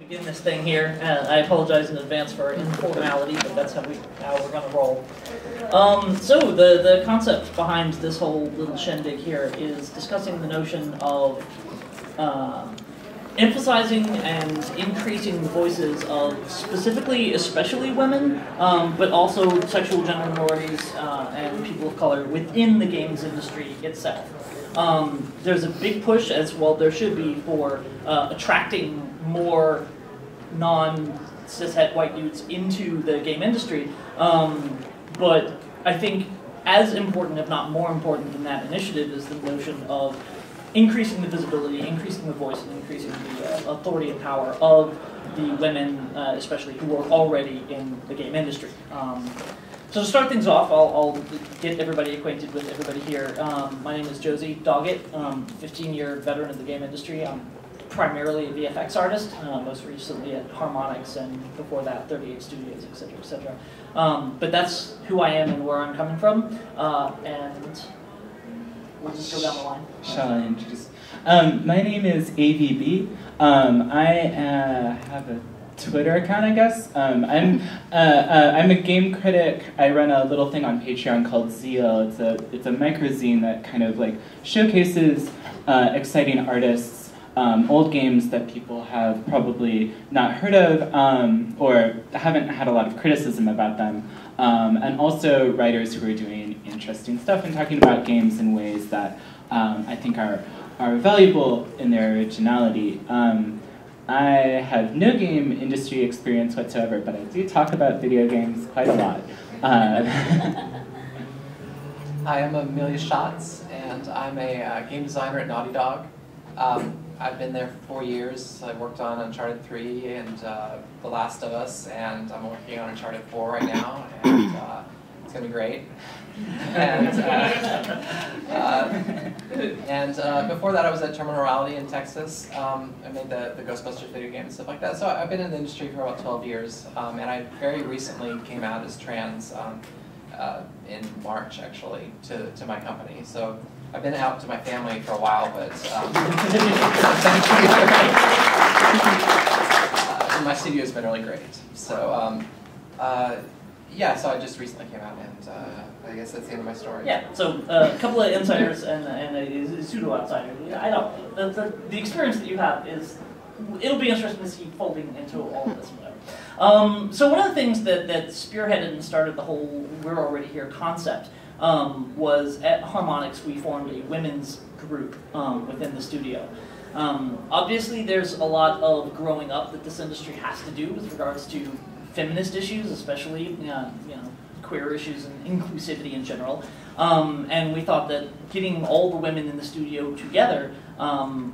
Begin this thing here. I apologize in advance for informality, but that's how we're going to roll. So the concept behind this whole little shindig here is discussing the notion of emphasizing and increasing the voices of specifically, especially women, but also sexual gender minorities and people of color within the games industry itself. There's a big push, as well there should be, for attracting more non-cishet white dudes into the game industry, but I think as important, if not more important than that initiative, is the notion of increasing the visibility, increasing the voice, and increasing the authority and power of the women, especially who are already in the game industry. So to start things off, I'll get everybody acquainted with everybody here. My name is Josie Doggett, 15-year veteran of the game industry. I'm primarily a VFX artist, most recently at Harmonix, and before that 38 Studios, etc., etc. But that's who I am and where I'm coming from, and we'll just go down the line. Shall I introduce? My name is AVB. I have a Twitter account, I guess. I'm a game critic. I run a little thing on Patreon called Zeal. It's a microzine that kind of like showcases exciting artists, old games that people have probably not heard of or haven't had a lot of criticism about them, and also writers who are doing interesting stuff and talking about games in ways that I think are valuable in their originality. I have no game industry experience whatsoever, but I do talk about video games quite a lot. Hi, I'm Amelia Schatz, and I'm a game designer at Naughty Dog. I've been there for 4 years. I worked on Uncharted 3 and The Last of Us, and I'm working on Uncharted 4 right now, and it's going to be great. And before that, I was at Terminal Reality in Texas. I made the Ghostbusters video game and stuff like that. So I've been in the industry for about 12 years, and I very recently came out as trans in March, actually, to my company. So I've been out to my family for a while, but my studio's been really great. So yeah, so I just recently came out, and I guess that's the end of my story. Yeah, so a couple of insiders and a pseudo-outsider. I don't know. The experience that you have is, it'll be interesting to see folding into all of this. So one of the things that spearheaded and started the whole "we're already here" concept was at Harmonix we formed a women's group within the studio. Obviously there's a lot of growing up that this industry has to do with regards to feminist issues, especially queer issues and inclusivity in general. And we thought that getting all the women in the studio together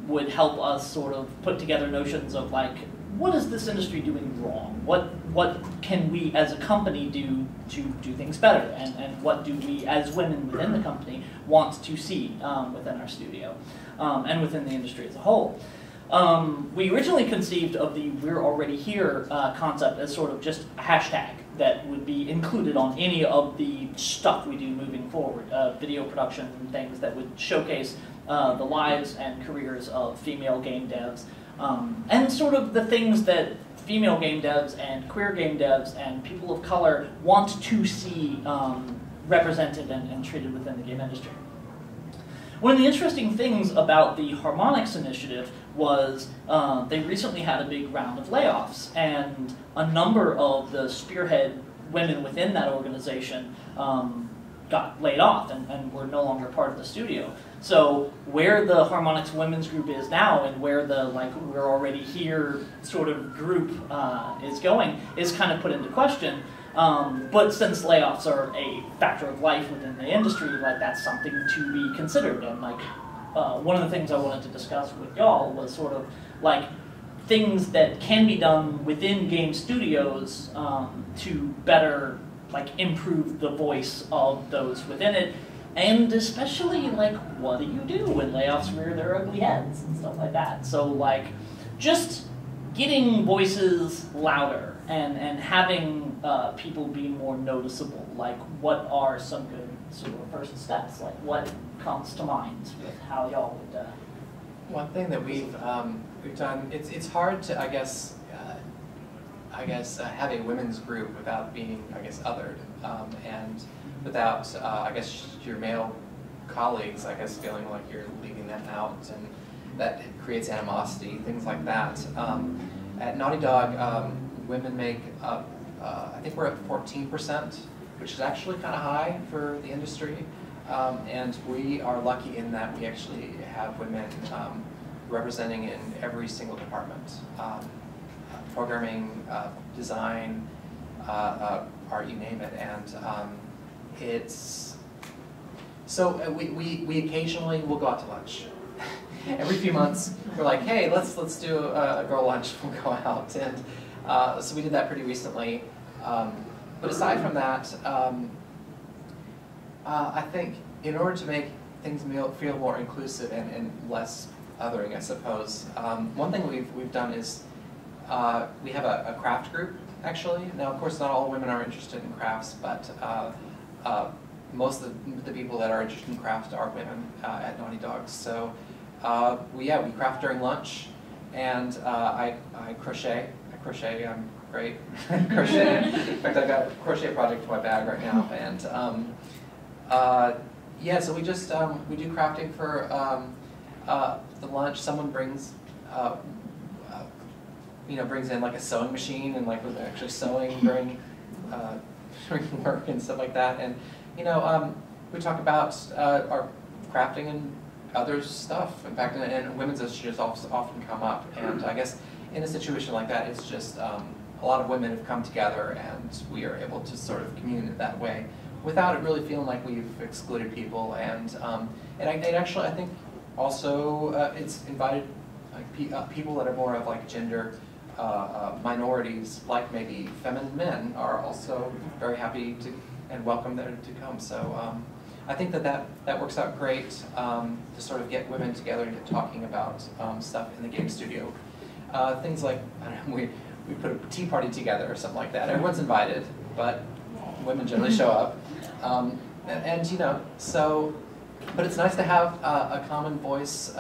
would help us sort of put together notions of like, what is this industry doing wrong? What can we as a company do to do things better? And what do we as women within the company want to see within our studio and within the industry as a whole? We originally conceived of the "we're already here" concept as sort of just a hashtag that would be included on any of the stuff we do moving forward, video production and things that would showcase the lives and careers of female game devs, and sort of the things that female game devs and queer game devs and people of color want to see represented and treated within the game industry. One of the interesting things about the Harmonix initiative was they recently had a big round of layoffs, and a number of the spearhead women within that organization got laid off and were no longer part of the studio. So where the Harmonix women's group is now and where the "we're already here" sort of group is going is kind of put into question. But since layoffs are a factor of life within the industry, that's something to be considered. And one of the things I wanted to discuss with y'all was sort of things that can be done within game studios to better improve the voice of those within it, and especially what do you do when layoffs rear their ugly heads and stuff like that. So just getting voices louder and having people be more noticeable. What are some good sort of first steps? What comes to mind with how y'all would One thing that we've done, it's hard to, I guess, I guess, have a women's group without being, I guess, othered, and without, I guess, your male colleagues, I guess, feeling like you're leaving them out, and that creates animosity, things like that. At Naughty Dog, women make up, I think we're at 14%, which is actually kind of high for the industry, and we are lucky in that we actually have women representing in every single department. Programming, design, art, you name it, and it's, so we occasionally will go out to lunch. Every few months, we're like, hey, let's do a girl lunch, we'll go out, and so we did that pretty recently. But aside from that, I think in order to make things feel more inclusive and less othering, I suppose, one thing we've done is we have a craft group, actually. Now, of course, not all women are interested in crafts, but most of the people that are interested in crafts are women at Naughty Dog. So we craft during lunch, and I crochet. I'm great at crochet. In fact, I've got a crochet project for my bag right now, and yeah, so we just we do crafting for the lunch. Someone brings brings in like a sewing machine, and like was actually sewing during work and stuff like that. And we talk about our crafting and other stuff. In fact, and women's issues often come up. And I guess in a situation like that, it's just a lot of women have come together, and we are able to sort of commune that way without it really feeling like we've excluded people. And actually, I think also it's invited like people that are more of like gender minorities, like maybe feminine men, are also very happy to and welcome them to come. So I think that works out great to sort of get women together and get talking about stuff in the game studio. Things like, I don't know, we put a tea party together or something like that. Everyone's invited, but women generally show up. But it's nice to have a common voice,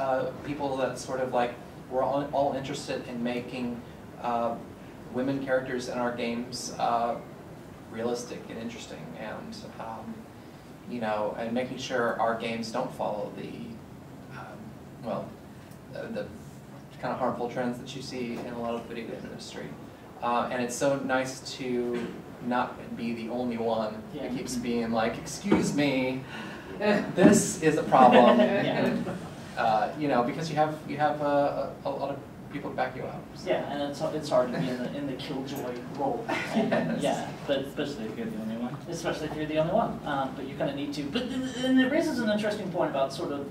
people that sort of like, we're all interested in making women characters in our games realistic and interesting, and and making sure our games don't follow the the kind of harmful trends that you see in a lot of the video game industry. And it's so nice to not be the only one that keeps being like, excuse me, this is a problem. Because you have a lot of people to back you up. So. Yeah, and it's hard to be in the killjoy role. And, yeah, but especially if you're the only one. Especially if you're the only one, but you kind of need to. But and it raises an interesting point about sort of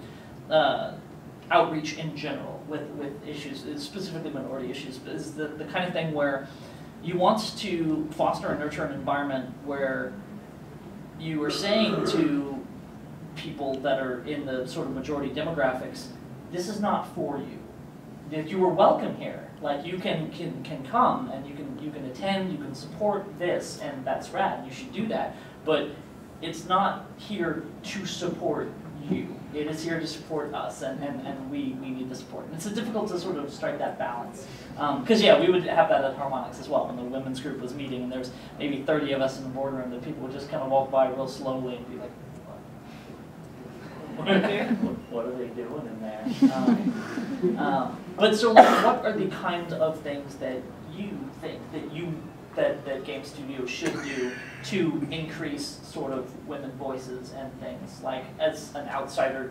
outreach in general with issues, specifically minority issues. But is the kind of thing where you want to foster and nurture an environment where you are saying to people that are in the sort of majority demographics, this is not for you. That you are welcome here. Like you can come and you can attend, you can support this, and that's rad. You should do that. But it's not here to support you. It is here to support us, and we need the support. And it's difficult to sort of strike that balance. Because we would have that at Harmonix as well. When the women's group was meeting, and there's maybe 30 of us in the boardroom, that people would just kind of walk by real slowly and be like, what are they doing in there? But so, what are the kind of things that you think that game studios should do to increase sort of women voices and things? Like, as an outsider,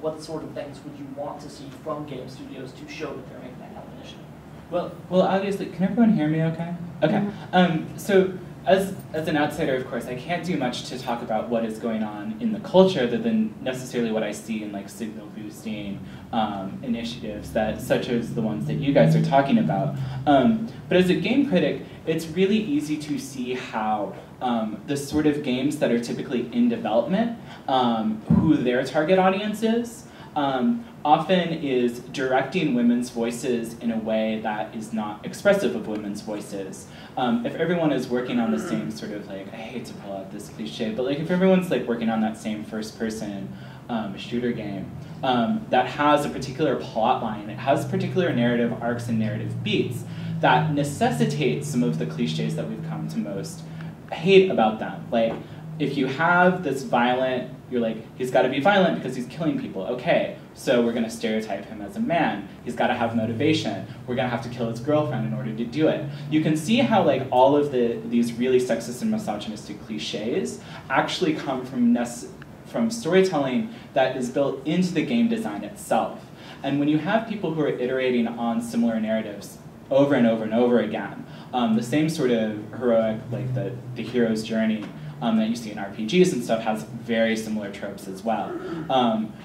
what sort of things would you want to see from game studios to show that they're making that kind of initiative? Well, obviously, can everyone hear me okay? Okay. So, as an outsider, of course, I can't do much to talk about what is going on in the culture other than necessarily what I see in like signal boosting initiatives such as the ones that you guys are talking about. But as a game critic, it's really easy to see how the sort of games that are typically in development, who their target audience is, often is directing women's voices in a way that is not expressive of women's voices. If everyone is working on the same sort of like, I hate to pull out this cliche, but like if everyone's like working on that same first-person shooter game that has a particular plot line, it has particular narrative arcs and narrative beats, that necessitates some of the cliches that we've come to most hate about them. Like, if you have this violent, you're like, he's got to be violent because he's killing people. Okay, so we're going to stereotype him as a man. He's got to have motivation. We're going to have to kill his girlfriend in order to do it. You can see how like all of these really sexist and misogynistic cliches actually come from storytelling that is built into the game design itself. And when you have people who are iterating on similar narratives over and over and over again, the same sort of heroic, like the hero's journey that you see in RPGs and stuff has very similar tropes as well.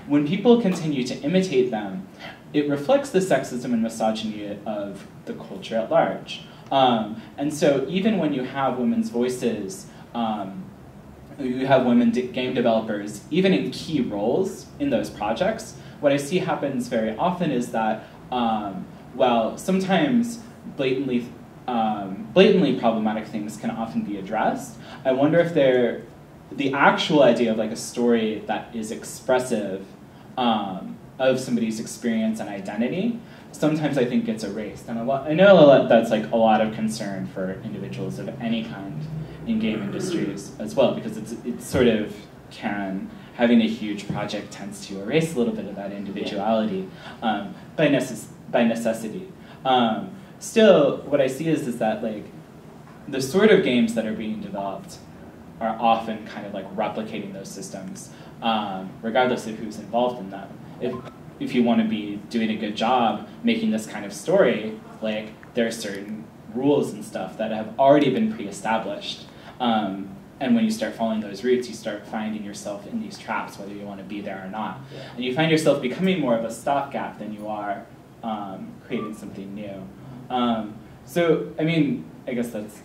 When people continue to imitate them, it reflects the sexism and misogyny of the culture at large. And so even when you have women's voices, you have women game developers, even in key roles in those projects, what I see happens very often is that, well, sometimes blatantly problematic things can often be addressed. I wonder if the actual idea of like a story that is expressive of somebody's experience and identity, sometimes I think gets erased. And I know that's like a lot of concern for individuals of any kind in game industries as well, because it sort of having a huge project tends to erase a little bit of that individuality by necessity. Still, what I see is that like the sort of games that are being developed are often kind of like replicating those systems, regardless of who's involved in them. If you want to be doing a good job making this kind of story, like there are certain rules and stuff that have already been pre-established. And when you start following those routes, you start finding yourself in these traps, whether you want to be there or not. Yeah. And you find yourself becoming more of a stopgap than you are creating something new. So, I mean, I guess it's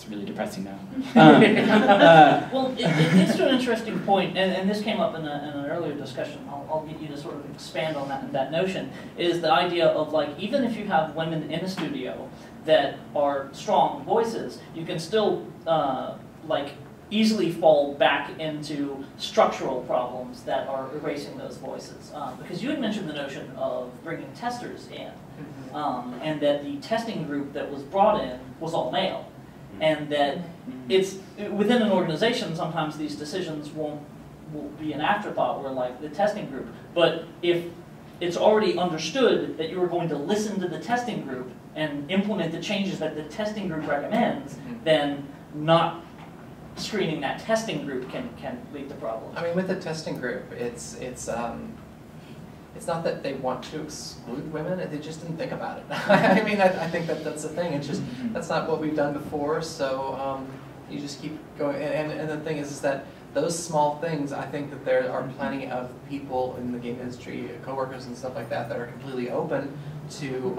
really depressing now. Well, it leads to an interesting point, and this came up in an earlier discussion. I'll get you to sort of expand on that notion, is the idea of like, even if you have women in a studio that are strong voices, you can still like easily fall back into structural problems that are erasing those voices. Because you had mentioned the notion of bringing testers in, and that the testing group that was brought in was all male. And that it's within an organization, sometimes these decisions will be an afterthought, where like the testing group. But if it's already understood that you are going to listen to the testing group and implement the changes that the testing group recommends, then not screening that testing group can lead to problems. I mean, with the testing group, it's not that they want to exclude women, they just didn't think about it. I mean, I think that's the thing. It's just, that's not what we've done before, so you just keep going. And the thing is that those small things, I think that there are plenty of people in the game industry, coworkers and stuff like that are completely open to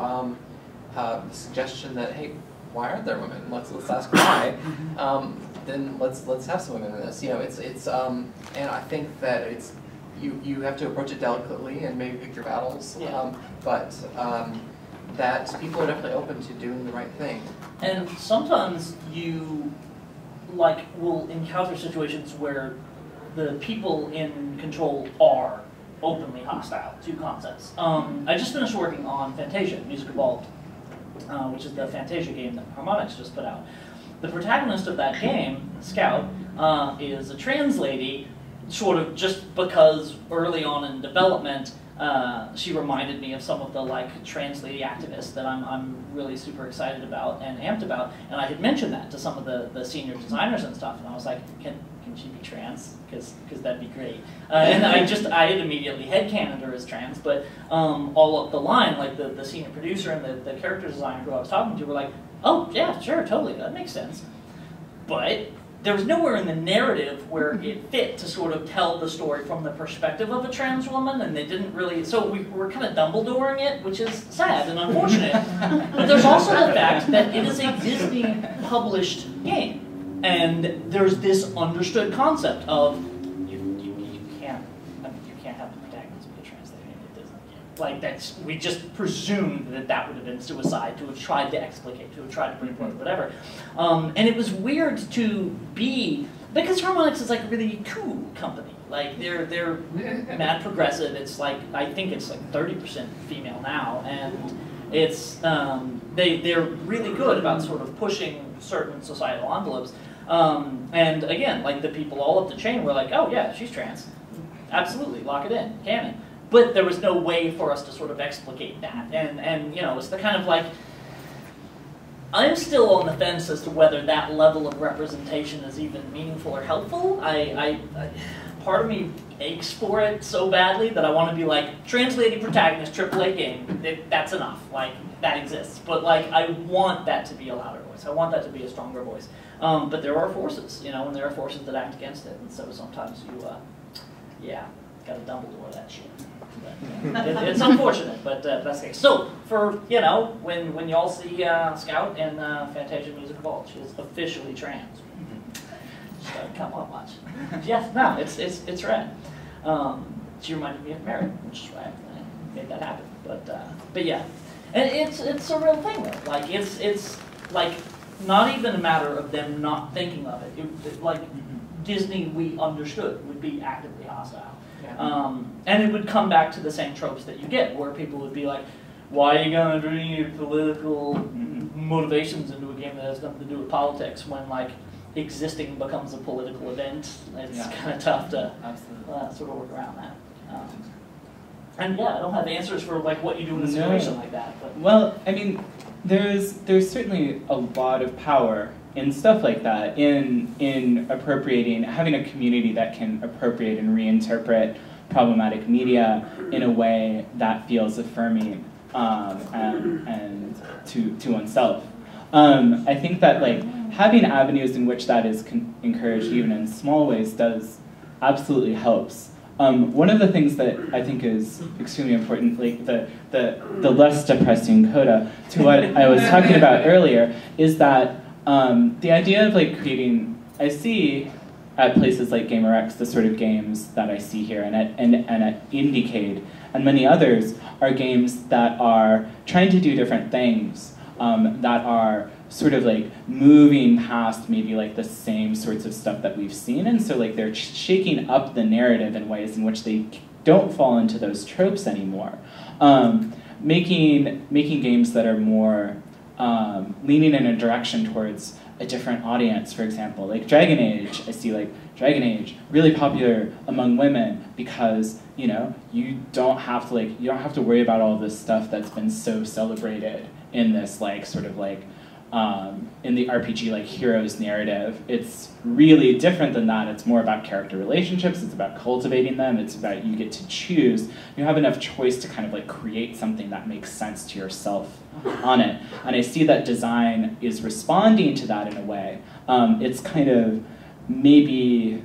the suggestion that, hey, why aren't there women? Let's ask why. Then let's have some women in this. You know, it's and I think that it's, you have to approach it delicately and maybe pick your battles, but that people are definitely open to doing the right thing. And sometimes you like will encounter situations where the people in control are openly hostile to concepts. I just finished working on Fantasia, Music Evolved, which is the Fantasia game that Harmonix just put out. The protagonist of that game, Scout, is a trans lady, sort of just because early on in development, she reminded me of some of the like trans lady activists that I'm really super excited about and amped about. And I had mentioned that to some of the senior designers and stuff, and I was like, can she be trans? Because that'd be great. And I had immediately headcanoned her as trans, but all up the line, like the senior producer and the character designer who I was talking to were like, oh yeah, sure, totally, that makes sense. But there was nowhere in the narrative where it fit to sort of tell the story from the perspective of a trans woman, and they didn't really, so we were kind of Dumbledoring it, which is sad and unfortunate. But there's also the fact that it is a Disney-published game, and there's this understood concept of you can't have the protagonist be a trans lady in a Disney game. Like we just presumed that would have been suicide to have tried to explicate, to have tried to bring forth whatever. And it was weird to be, because Harmonix is like a really cool company. Like they're mad progressive. It's like, I think it's like 30% female now, and They're really good about sort of pushing certain societal envelopes. And again, like the people all up the chain were like, oh yeah, she's trans. Absolutely, lock it in, canon. But there was no way for us to sort of explicate that. And you know, it's the kind of like, I'm still on the fence as to whether that level of representation is even meaningful or helpful. Part of me aches for it so badly that I want to be like, translating protagonist, AAA game, that's enough. Like, that exists. But like, I want that to be a louder voice. I want that to be a stronger voice. But there are forces, you know, and there are forces that act against it. And so sometimes you, yeah, gotta Dumbledore that shit. But, it's unfortunate, but that's the case. So, for, you know, when y'all see Scout in Fantasia Music Vault, she is officially trans. She doesn't come up much. Yes, no, it's rad. She reminded me of Mary, which is why I made that happen. But yeah, and it's a real thing though. Like it's like not even a matter of them not thinking of it. Like Disney, we understood would be actively hostile. Yeah. And it would come back to the same tropes that you get, where people would be like, why are you going to bring your political motivations into a game that has nothing to do with politics when, like, existing becomes a political event? It's kind of tough to sort of work around that. And yeah, I don't have answers for, like, what you do in a situation like that. But. Well, I mean, there's certainly a lot of power in stuff like that, in appropriating, having a community that can appropriate and reinterpret problematic media in a way that feels affirming and to oneself. I think that like having avenues in which that is encouraged, even in small ways, does absolutely helps. One of the things that I think is extremely important, like the less depressing coda to what I was talking about earlier, is that the idea of like creating, I see at places like GaymerX the sort of games that I see here, and at Indiecade and many others are games that are trying to do different things, that are sort of like moving past maybe like the same sorts of stuff that we've seen, and so like they're shaking up the narrative in ways in which they don't fall into those tropes anymore. Making games that are more leaning in a direction towards a different audience, for example. Like Dragon Age, I see like Dragon Age really popular among women because, you know, you don't have to worry about all this stuff that's been so celebrated in this like sort of like in the RPG like heroes narrative. It's really different than that. It's more about character relationships, it's about cultivating them, it's about you get to choose. You have enough choice to kind of like create something that makes sense to yourself on it. And I see that design is responding to that in a way. It's kind of maybe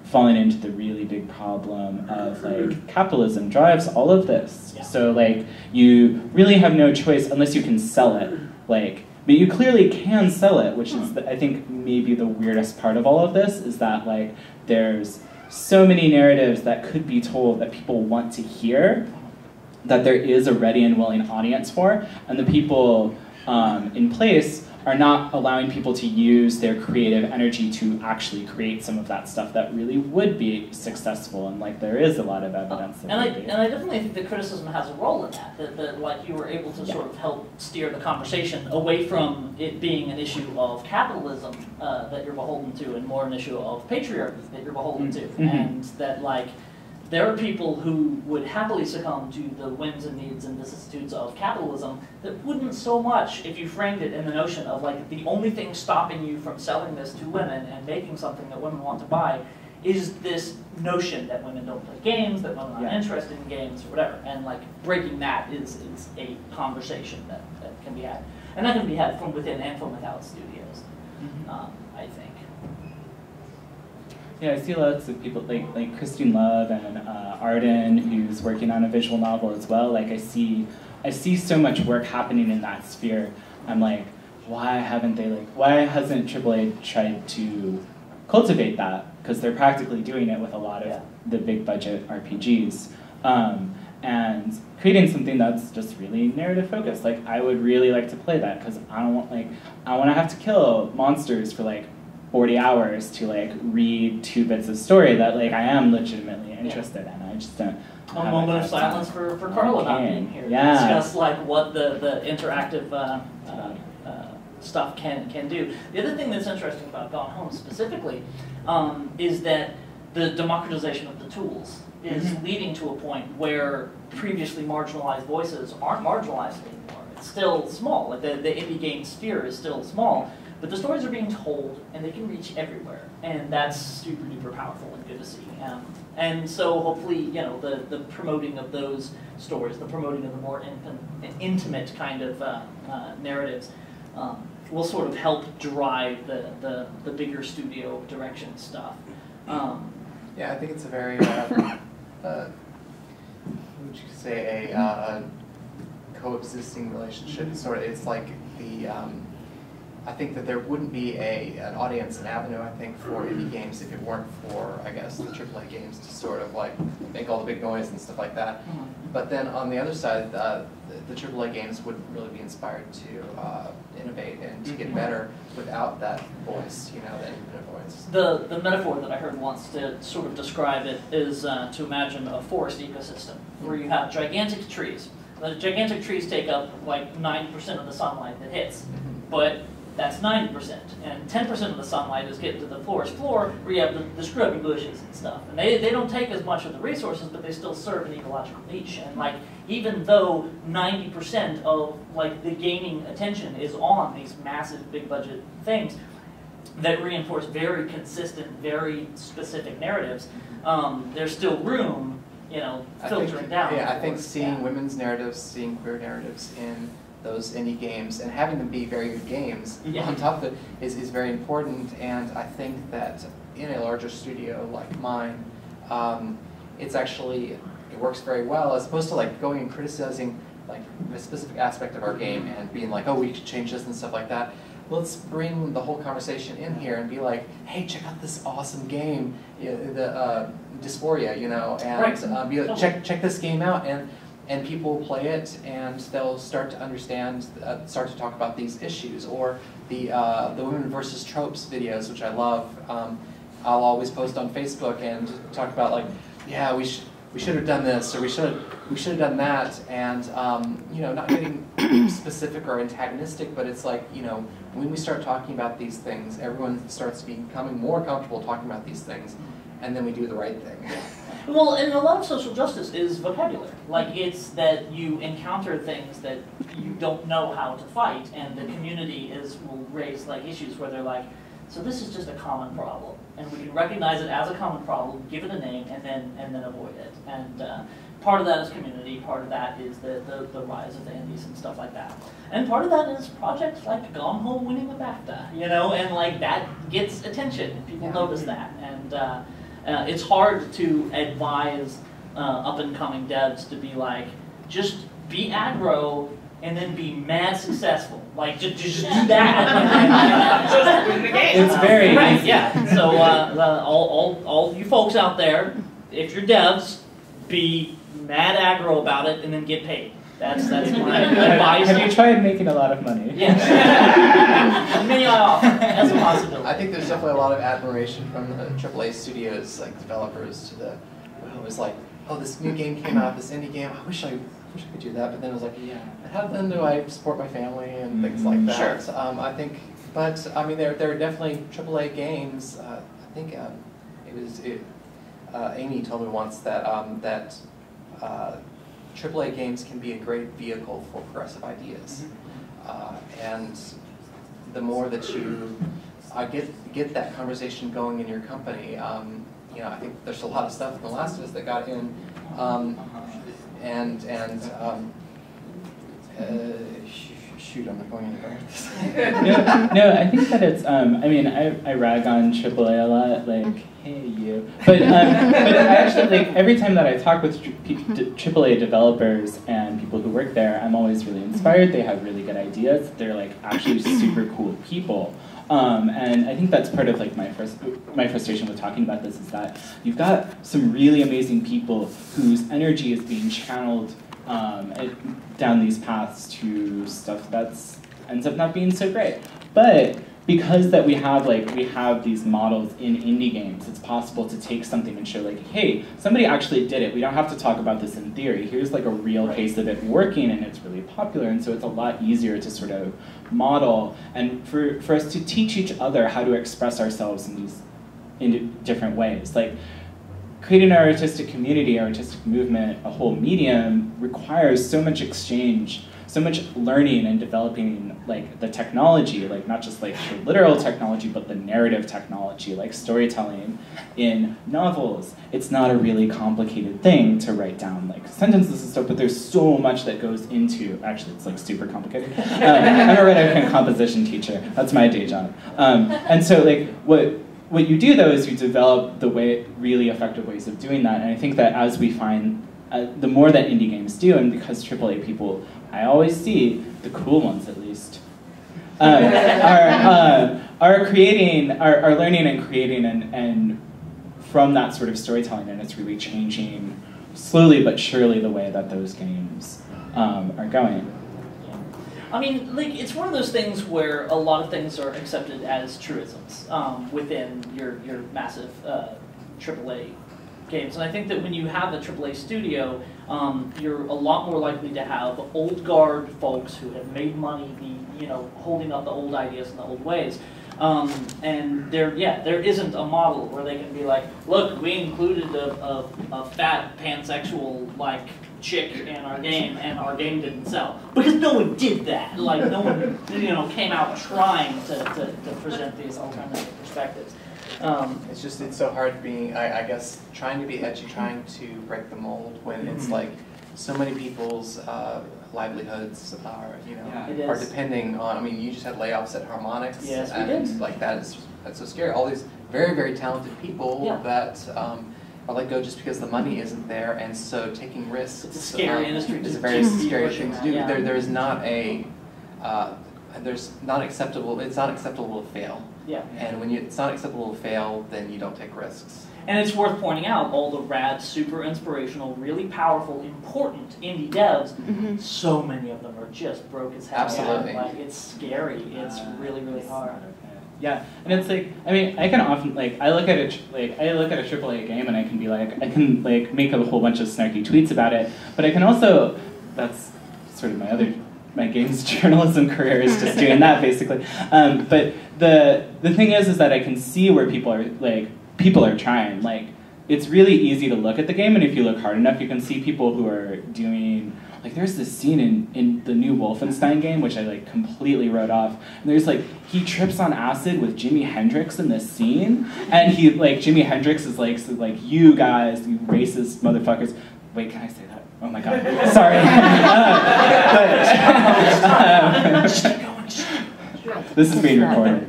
falling into the really big problem of like capitalism drives all of this. Yeah. So like you really have no choice unless you can sell it. Like, but you clearly can sell it, which is, I think, maybe the weirdest part of all of this, is that like there's so many narratives that could be told that people want to hear, that there is a ready and willing audience for, and the people in place are not allowing people to use their creative energy to actually create some of that stuff that really would be successful, and like there is a lot of evidence that and I definitely think the criticism has a role in that like you were able to sort of help steer the conversation away from it being an issue of capitalism that you're beholden to, and more an issue of patriarchy that you're beholden to, and that like there are people who would happily succumb to the whims and needs and vicissitudes of capitalism that wouldn't so much if you framed it in the notion of like the only thing stopping you from selling this to women and making something that women want to buy is this notion that women don't play games, that women aren't interested in games, or whatever. And like breaking that is a conversation that can be had. And that can be had from within and from without studios, I think. Yeah, I see lots of people like Christine Love and Arden, who's working on a visual novel as well. Like I see so much work happening in that sphere. I'm like, why hasn't AAA tried to cultivate that? Because they're practically doing it with a lot of the big budget RPGs. And creating something that's just really narrative focused. Like I would really like to play that because I want to have to kill monsters for like 40 hours to like read 2 bits of story that like I am legitimately interested in. I just don't a moment of silence for Carla not being here to discuss like what the interactive stuff can do. The other thing that's interesting about Gone Home specifically is that the democratization of the tools is leading to a point where previously marginalized voices aren't marginalized anymore. It's still small. Like the indie game sphere is still small, but the stories are being told and they can reach everywhere, and that's super duper powerful and good to see. And so hopefully, you know, the promoting of those stories, the promoting of the more intimate kind of narratives, will sort of help drive the bigger studio direction stuff. Yeah, I think it's a very, what would you say, a coexisting relationship. It's like the, I think that there wouldn't be an audience, an avenue, I think, for indie games if it weren't for, I guess, the AAA games to sort of like make all the big noise and stuff like that. But then on the other side, the AAA games wouldn't really be inspired to innovate and to get better without that voice, you know, that independent voice. The metaphor that I heard once to sort of describe it is to imagine a forest ecosystem where you have gigantic trees. The gigantic trees take up like 90% of the sunlight that hits, but that's 90%, and 10% of the sunlight is getting to the forest floor where you have the scrubby bushes and stuff. And they don't take as much of the resources, but they still serve an ecological niche. And like, even though 90% of like the gaming attention is on these massive big budget things that reinforce very consistent, very specific narratives, there's still room, you know, filtering down. Yeah, I think seeing women's narratives, seeing queer narratives in those indie games and having them be very good games on top of it is very important. And I think that in a larger studio like mine, it's actually, it works very well as opposed to like going and criticizing like a specific aspect of our game and being like, oh, we should change this and stuff like that. Let's bring the whole conversation in here and be like, hey, check out this awesome game, the Dysphoria, you know, and be like, check this game out, and people will play it and they'll start to understand, start to talk about these issues, or the women versus tropes videos, which I love. I'll always post on Facebook and talk about like, yeah, we should have done this, or we should have done that, and you know, not getting specific or antagonistic, but it's like, you know, when we start talking about these things, everyone starts becoming more comfortable talking about these things, and then we do the right thing. Well, and a lot of social justice is vocabulary. Like, it's that you encounter things that you don't know how to fight, and the community will raise like issues where they're like, so this is just a common problem, and we can recognize it as a common problem, give it a name, and then avoid it. And part of that is community. Part of that is the rise of the indies and stuff like that. And part of that is projects like Gone Home winning a BAFTA, you know, and like that gets attention, and people notice that. And it's hard to advise up-and-coming devs to be like, just be aggro and then be mad successful. Like, just do that. Just win the game. It's very easy. Yeah. So all you folks out there, if you're devs, be mad aggro about it and then get paid. That's my advice. Have you tried making a lot of money? Yes. Many that's a possibility. I think there's definitely a lot of admiration from the AAA studios, like developers, to the it was like, oh, this new game came out, this indie game. I wish I could do that, but then it was like, yeah, how then do I support my family and things like that? Sure. I think, but I mean, there are definitely AAA games. I think Amy told me once that AAA games can be a great vehicle for progressive ideas, and the more that you get that conversation going in your company, you know, I think there's a lot of stuff in The Last of Us that got in, shoot, I'm not going anywhere with this. No, I think that it's, I mean, I rag on AAA a lot, like, hey, you. But I actually, like, every time that I talk with AAA developers and people who work there, I'm always really inspired. They have really good ideas. They're, like, actually super cool people. And I think that's part of, like, my frustration with talking about this is that you've got some really amazing people whose energy is being channeled down these paths to stuff that ends up not being so great. But because that we have these models in indie games, it's possible to take something and show like, hey, somebody actually did it. We don't have to talk about this in theory. Here's like a real case of it working, and it's really popular, and so it's a lot easier to sort of model and for us to teach each other how to express ourselves in different ways. Like creating an artistic community, artistic movement, a whole medium requires so much exchange, so much learning and developing like the technology, like not just like the literal technology, but the narrative technology, like storytelling in novels. It's not a really complicated thing to write down like sentences and stuff, but there's so much that goes into, actually it's like super complicated. I'm a writer and composition teacher, that's my day job. And so like what you do though is you develop really effective ways of doing that, and I think that as we find, the more that indie games do, and because AAA people, I always see, the cool ones at least, are learning and creating and from that sort of storytelling, and it's really changing slowly but surely the way that those games are going. I mean, like, it's one of those things where a lot of things are accepted as truisms within your massive AAA games. And I think that when you have a AAA studio, you're a lot more likely to have old guard folks who have made money be, holding up the old ideas and the old ways. And there isn't a model where they can be like, look, we included a fat pansexual like chick in our game, and our game didn't sell because no one did that. Like no one, came out trying to present these alternative perspectives. It's so hard being, I guess, trying to be edgy, trying to break the mold when it's like so many people's livelihoods are, are depending on. I mean, you just had layoffs at Harmonix, yes, and like that's so scary. All these very, very talented people that are let go just because the money isn't there, and so taking risks. It's a scary industry. It's a very scary thing to do. Yeah. There's not a there's not acceptable. It's not acceptable to fail. Yeah. And when it's not acceptable to fail, then you don't take risks. And it's worth pointing out all the rad, super inspirational, really powerful, important indie devs. So many of them are just broke as hell. Absolutely. Like it's scary. It's really, really hard. Yeah, and it's like, I mean, I can often I look at a AAA game and I can be like, I can like make a whole bunch of snarky tweets about it, but I can also, that's sort of my games journalism career is just doing that basically. But the thing is that I can see where people are trying. Like, it's really easy to look at the game, and if you look hard enough, you can see people who are doing. Like, there's this scene in the new Wolfenstein game, which I like completely wrote off. And there's like, he trips on acid with Jimi Hendrix in this scene, and Jimi Hendrix is like, so like, you guys, you racist motherfuckers. Wait, can I say that? Oh my god, sorry. This is being recorded.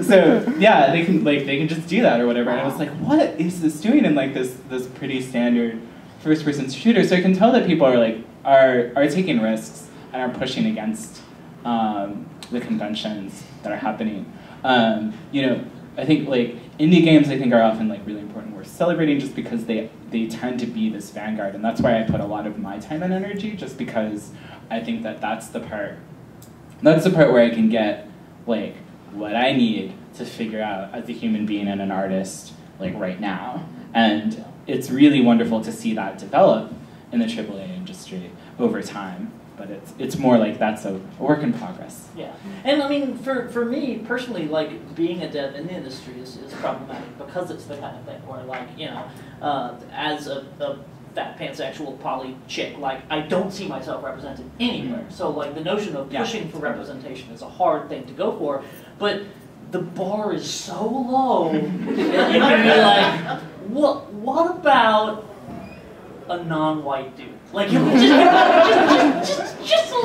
So yeah, they can just do that or whatever. And I was like, what is this doing in like this pretty standard first-person shooter? So I can tell that people are taking risks and are pushing against the conventions that are happening. I think like indie games are often like really important. We're celebrating just because they tend to be this vanguard, and that's why I put a lot of my time and energy, just because I think that that's the part where I can get like what I need to figure out as a human being and an artist like right now. And it's really wonderful to see that develop in the AAA industry over time. But it's more like that's a work in progress. Yeah, and I mean, for me personally, like being a dev in the industry is problematic because it's the kind of thing where like, as a fat pansexual poly chick, like I don't see myself represented anywhere. So like the notion of pushing for representation is a hard thing to go for, but the bar is so low that you can be like, what about a non-white dude? Like just a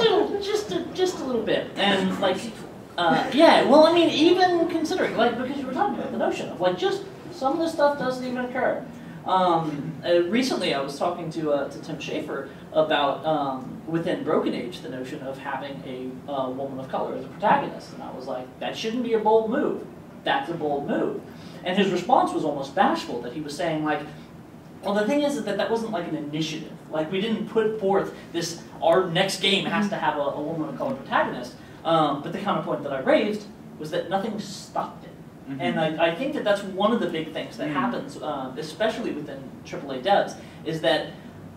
little bit, and like well, I mean, even considering like because you were talking about the notion of like just some of this stuff doesn't even occur. Recently, I was talking to Tim Schafer about within Broken Age the notion of having a woman of color as a protagonist, and I was like, that shouldn't be a bold move. That's a bold move, and his response was almost bashful. That he was saying like, well, the thing is that wasn't like an initiative. Like, we didn't put forth this, our next game has to have a woman of color protagonist. But the counterpoint that I raised was that nothing stopped it. And I think that that's one of the big things that happens, especially within AAA devs, is that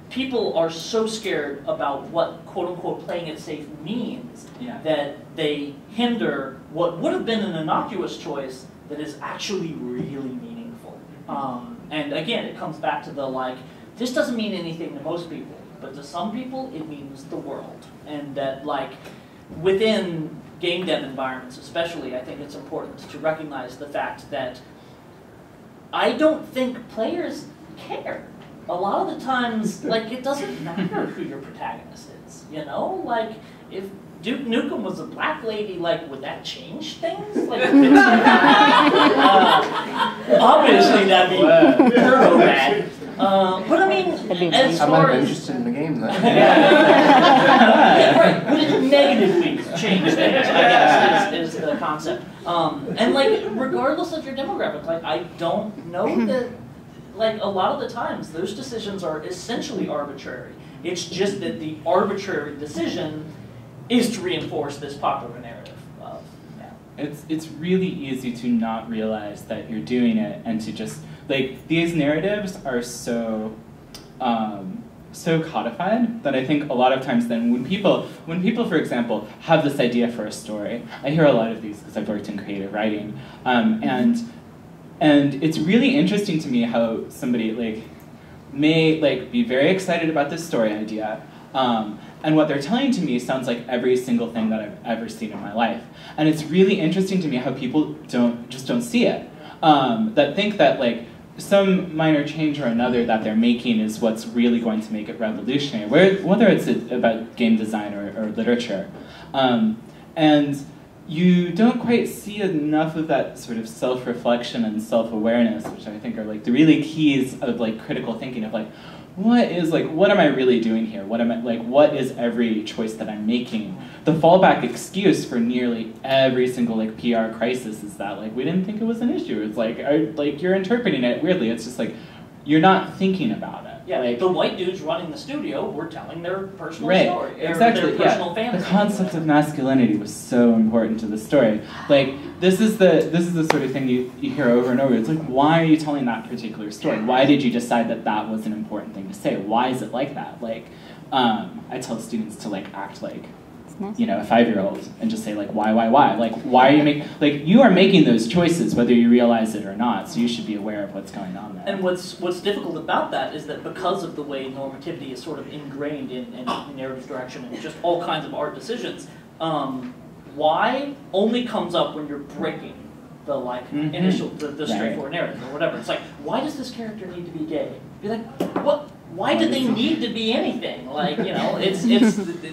people are so scared about what quote-unquote playing it safe means that they hinder what would have been an innocuous choice that is actually really meaningful. And again, it comes back to the like, this doesn't mean anything to most people, but to some people it means the world. And that like, within game dev environments especially, I think it's important to recognize the fact that I don't think players care. A lot of the times, like, it doesn't matter who your protagonist is, you know? Like, if Duke Nukem was a black lady, like, would that change things? Like, obviously that'd be turbo bad. But I mean, as far as... interested in the game, then. Right. Would it negatively change things, I guess, is the concept. And, like, regardless of your demographic, like, I don't know that, like, a lot of the times, those decisions are essentially arbitrary. It's just that the arbitrary decision is to reinforce this popular narrative of, It's really easy to not realize that you're doing it and to just, like, these narratives are so codified that I think a lot of times then when people, for example, have this idea for a story, I hear a lot of these because I've worked in creative writing, and it's really interesting to me how somebody like may like be very excited about this story idea, and what they're telling to me sounds like every single thing that I've ever seen in my life. And it's really interesting to me how people don't see it. That think that like some minor change or another that they're making is what's really going to make it revolutionary, whether it's about game design or literature. And you don't quite see enough of that sort of self-reflection and self-awareness, which I think are like the really keys of like critical thinking of like, what am I really doing here? What is every choice that I'm making? The fallback excuse for nearly every single like PR crisis is that like we didn't think it was an issue. It's like you're interpreting it weirdly. It's just like you're not thinking about it. Yeah, like, the white dudes running the studio were telling their personal story. Exactly. Their personal fantasy. The concept of masculinity was so important to the story. Like this is the sort of thing you hear over and over. It's like, why are you telling that particular story? Why did you decide that that was an important thing to say? Why is it like that? Like, I tell students to like act like, you know, a 5-year-old and just say like, why? Like, why are you you are making those choices whether you realize it or not, so you should be aware of what's going on there. And what's difficult about that is that because of the way normativity is sort of ingrained in narrative direction and just all kinds of art decisions, why only comes up when you're breaking the like initial, the straightforward narrative or whatever. It's like, why does this character need to be gay? Be like, what? Why do they need to be anything? Like, you know, it's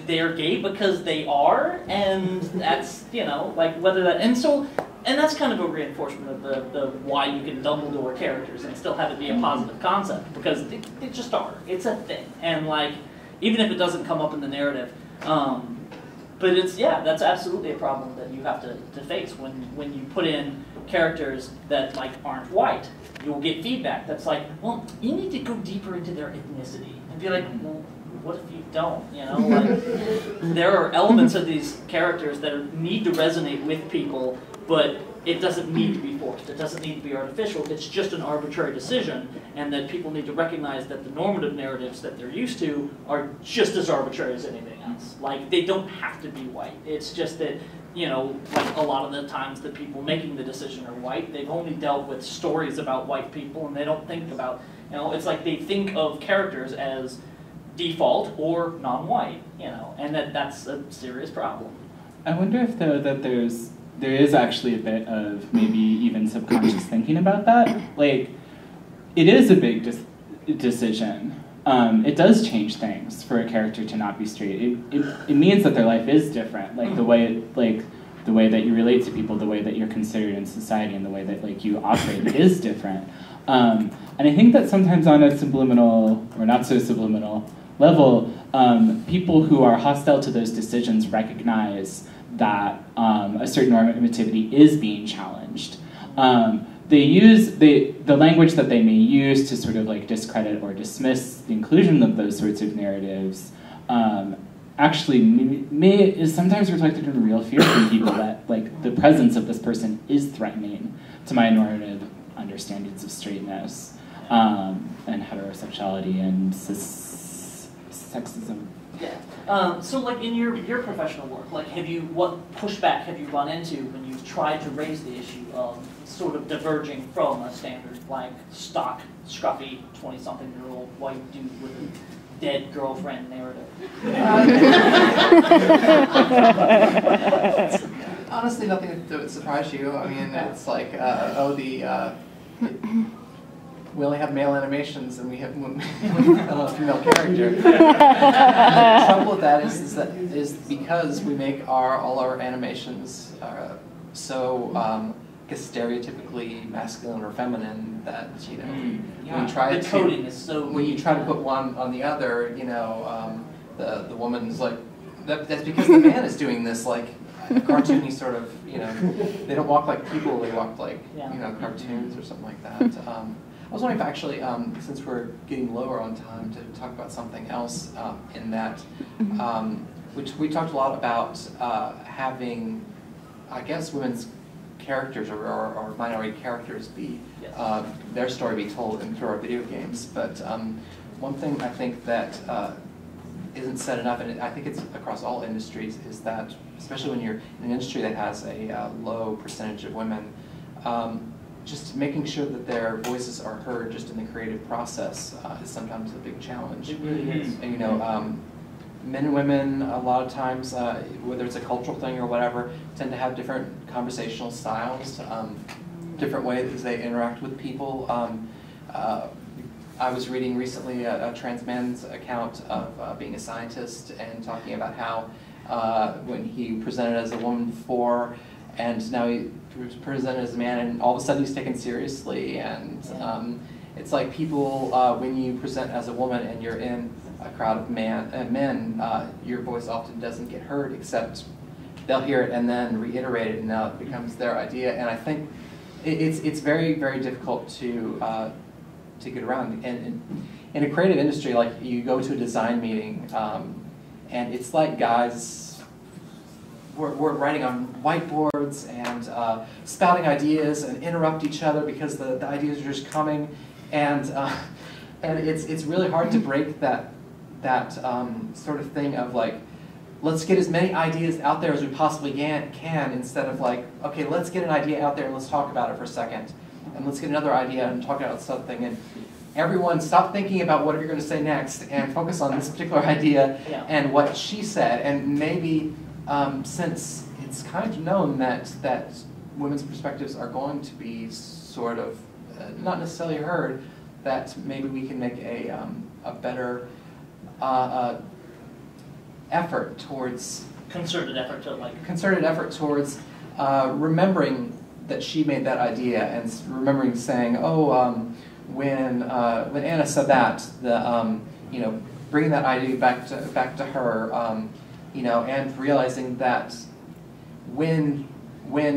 they're gay because they are, and that's, you know, like whether that, and that's kind of a reinforcement of the why you can Dumbledore characters and still have it be a positive concept, because they just are. It's a thing, and like, even if it doesn't come up in the narrative, but it's, yeah, that's absolutely a problem that you have to face when you put in characters that like aren't white. You'll get feedback that's like, well, you need to go deeper into their ethnicity, and be like, well, what if you don't? You know, like there are elements of these characters that need to resonate with people, but it doesn't need to be forced. It doesn't need to be artificial. It's just an arbitrary decision, and that people need to recognize that the normative narratives that they're used to are just as arbitrary as anything else. Like, they don't have to be white. It's just that, you know, like a lot of the times the people making the decision are white. They've only dealt with stories about white people, and they don't think about, you know, it's like they think of characters as default or non-white, you know, and that's a serious problem. I wonder if, though, that there is actually a bit of maybe even subconscious thinking about that. Like, it is a big decision. It does change things for a character to not be straight. It means that their life is different. Like the way that you relate to people, the way that you're considered in society, and the way that like you operate is different. And I think that sometimes on a subliminal or not so subliminal level, people who are hostile to those decisions recognize that a certain normativity is being challenged. They use the language that they may use to sort of like discredit or dismiss the inclusion of those sorts of narratives actually is sometimes reflected in real fear from people that like the presence of this person is threatening to my normative understandings of straightness and heterosexuality and sexism. So like in your professional work, like what pushback have you run into when you've tried to raise the issue of sort of diverging from a standard like stock, scruffy, 20-something-year-old white dude with a dead girlfriend narrative? Honestly, nothing that would surprise you. I mean, it's like, we only have male animations and we have a female character. The trouble with that is because we make all our animations so stereotypically masculine or feminine that when you try the coding is so when you try to put one on the other, the woman's like that's because the man is doing this like a cartoony sort of they don't walk like people, they walk like cartoons or something like that. I was wondering if actually, since we're getting lower on time, to talk about something else in that, which we talked a lot about having, I guess, women's characters or minority characters be, their story be told through our video games. But one thing I think that isn't said enough, and I think it's across all industries, is that, especially when you're in an industry that has a low percentage of women, just making sure that their voices are heard just in the creative process is sometimes a big challenge. It really is. And, men and women, a lot of times, whether it's a cultural thing or whatever, tend to have different conversational styles, different ways they interact with people. I was reading recently a trans man's account of being a scientist and talking about how when he presented as a woman before, and now he presented as a man, and all of a sudden he's taken seriously. And it's like people, when you present as a woman and you're in a crowd of men, your voice often doesn't get heard, except they'll hear it and then reiterate it, and now it becomes their idea. And I think it's very, very difficult to get around. And in a creative industry, like you go to a design meeting, and it's like guys. We're writing on whiteboards and spouting ideas and interrupt each other because the ideas are just coming, and it's really hard to break that sort of thing of like, let's get as many ideas out there as we possibly can instead of like, okay, let's get an idea out there and let's talk about it for a second, and let's get another idea and talk about something, and everyone stop thinking about what you're going to say next and focus on this particular idea and what she said. And maybe since it's kind of known that women's perspectives are going to be sort of not necessarily heard, that maybe we can make a better effort towards concerted effort towards remembering that she made that idea, and remembering saying, when Anna said that, bringing that idea back to her, and realizing that when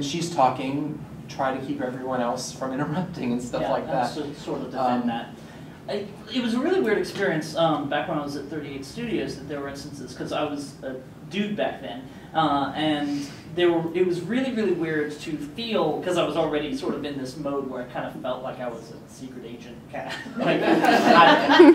she's talking, try to keep everyone else from interrupting and stuff like that. To sort of defend that. It was a really weird experience back when I was at 38 Studios that there were instances, because I was a dude back then, and it was really, really weird to feel, because I was already sort of in this mode where I kind of felt like I was a secret agent, like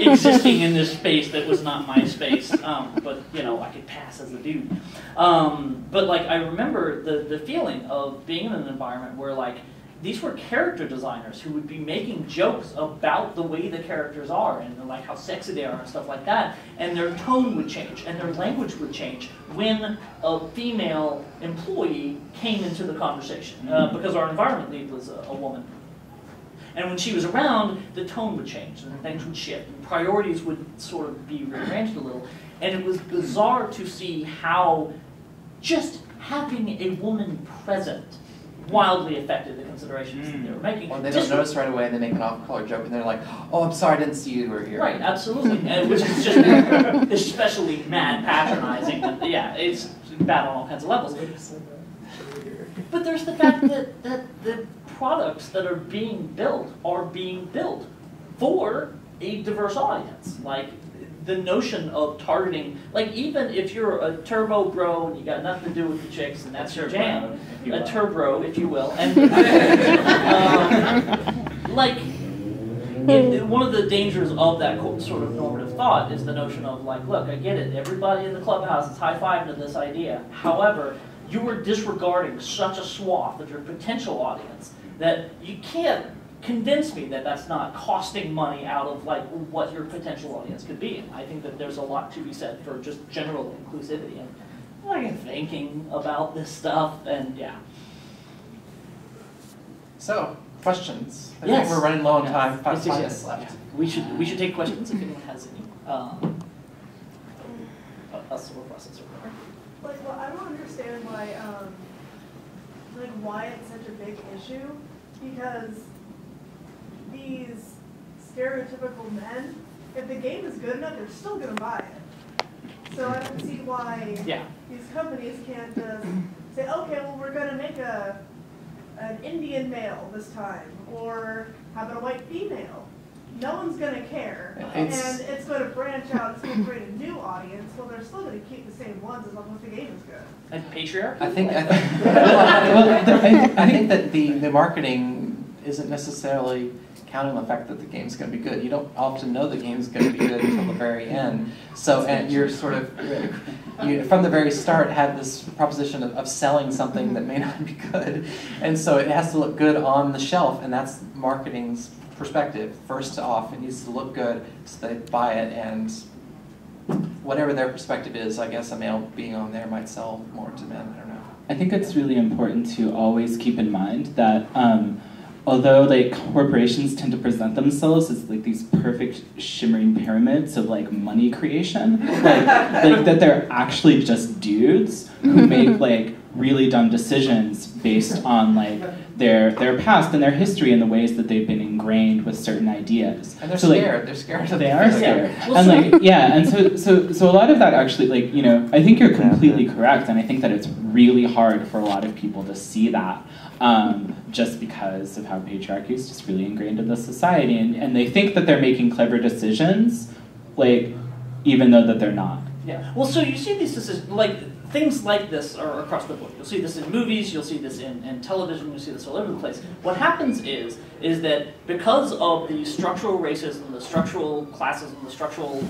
existing in this space that was not my space, but I could pass as a dude. But like I remember the feeling of being in an environment where like these were character designers who would be making jokes about the way the characters are and like how sexy they are and stuff like that, and their tone would change and their language would change when a female employee came into the conversation, because our environment lead was a woman. And when she was around, the tone would change and things would shift and priorities would sort of be rearranged a little. And it was bizarre to see how just having a woman present wildly affected the considerations that they were making. Or they don't notice right away and they make an off-color joke and they're like, oh, I'm sorry, I didn't see you were here. Right, absolutely. And which is just especially mad patronizing. Yeah, it's bad on all kinds of levels. But there's the fact that the products that are being built for a diverse audience. Like, the notion of targeting, like even if you're a turbo bro and you got nothing to do with the chicks and that's your jam, a turbro, if you will, and like one of the dangers of that sort of normative thought is the notion of like, look, I get it, everybody in the clubhouse is high-fiving to this idea. However, you are disregarding such a swath of your potential audience that you can't convince me that that's not costing money out of like what your potential audience could be. And I think that there's a lot to be said for just general inclusivity and like thinking about this stuff and yeah. So, questions? I Yes. think we're running low on Yes. time. Five Yes, minutes yes. left. Yeah. We should take questions if anyone has any. Us or processor. Like, well, I don't understand why, like, why it's such a big issue, because these stereotypical men, if the game is good enough, they're still gonna buy it. So I don't see why these companies can't just say, okay, well, we're gonna make an Indian male this time, or how about a white female? No one's gonna care, and it's gonna branch out, it's gonna create a new audience, well, they're still gonna keep the same ones as long as the game is good. And patriarchy? I think that the marketing isn't necessarily counting on the fact that the game's going to be good. You don't often know the game's going to be good until the very end. So, and you're sort of, you, from the very start, have this proposition of selling something that may not be good. And so it has to look good on the shelf, and that's marketing's perspective. First off, it needs to look good so they buy it, and whatever their perspective is, I guess a male being on there might sell more to men. I don't know. I think it's really important to always keep in mind that although like corporations tend to present themselves as like these perfect shimmering pyramids of like money creation, like that they're actually just dudes who make like really dumb decisions based on like their past and their history and the ways that they've been ingrained with certain ideas. And they're so, scared. Like, they're scared. They are scared. Yeah. And like and so a lot of that actually, like, you know, I think you're completely correct, and I think that it's really hard for a lot of people to see that. Just because of how patriarchy is just really ingrained in the society, and they think that they're making clever decisions, like, even though that they're not. Yeah. Well, so you see these decisions, like things like this are across the board. You'll see this in movies. You'll see this in television. You'll see this all over the place. What happens is that because of the structural racism, the structural classism, the structural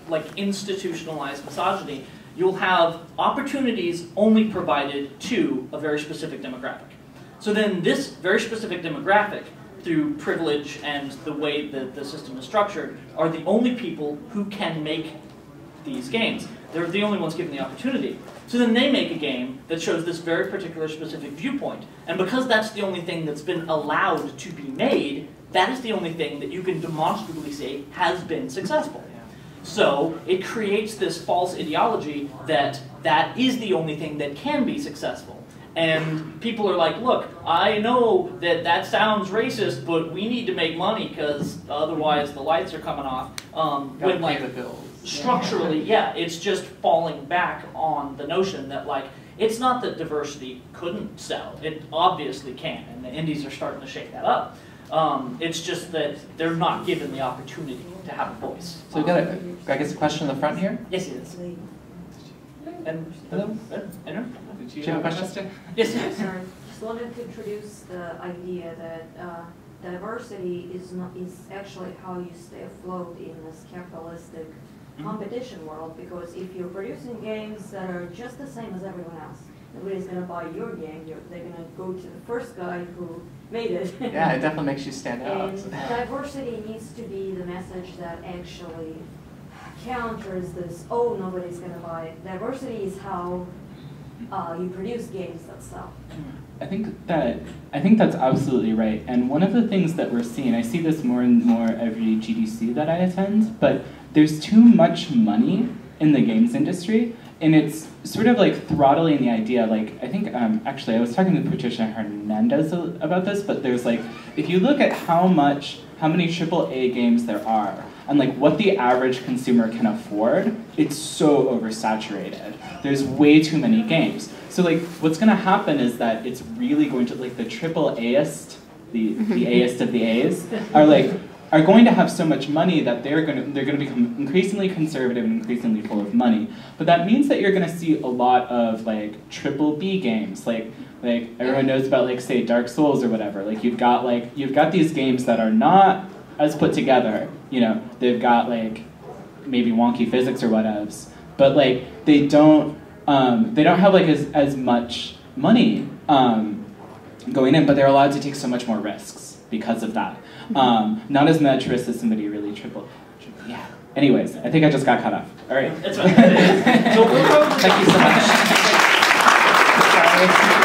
like institutionalized misogyny, you'll have opportunities only provided to a very specific demographic. So then this very specific demographic, through privilege and the way that the system is structured, are the only people who can make these games. They're the only ones given the opportunity. So then they make a game that shows this very particular specific viewpoint. And because that's the only thing that's been allowed to be made, that is the only thing that you can demonstrably say has been successful. So it creates this false ideology that that is the only thing that can be successful. And people are like, look, I know that that sounds racist, but we need to make money because otherwise the lights are coming off. When like the bills. Structurally, yeah, it's just falling back on the notion that like, it's not that diversity couldn't sell. It obviously can, and the indies are starting to shake that up. It's just that they're not given the opportunity to have a voice. So we got a, I guess, a question in the front here. Yes, it is. And hello. Andrew? Do you have a question? Yes, it is. Sorry, just wanted to introduce the idea that diversity is actually how you stay afloat in this capitalistic competition world. Because if you're producing games that are just the same as everyone else, nobody's going to buy your game. They're going to go to the first guy who made it. Yeah, it definitely makes you stand out. And diversity needs to be the message that actually counters this, oh, nobody's going to buy it. Diversity is how you produce games that sell. I think that's absolutely right. And one of the things that we're seeing, I see this more and more every GDC that I attend, but there's too much money in the games industry, and it's sort of like throttling the idea. Like, I think, actually, I was talking to Patricia Hernandez about this, but there's like, if you look at how many AAA games there are, and like what the average consumer can afford, it's so oversaturated. There's way too many games. So like, what's gonna happen is that it's really going to, like the triple A-ist, the A-ist of the A's, are like are going to have so much money that they're going to become increasingly conservative and increasingly full of money. But that means that you're going to see a lot of like BBB games, like everyone knows about, like, say Dark Souls or whatever. Like you've got these games that are not as put together. You know, they've got like maybe wonky physics or whatevs, but like they don't have like as much money going in, but they're allowed to take so much more risks because of that. Not as much risk as somebody really triple. Yeah. Anyways, I think I just got cut off. All right. It's fine. So we'll probably thank you so much. Sorry.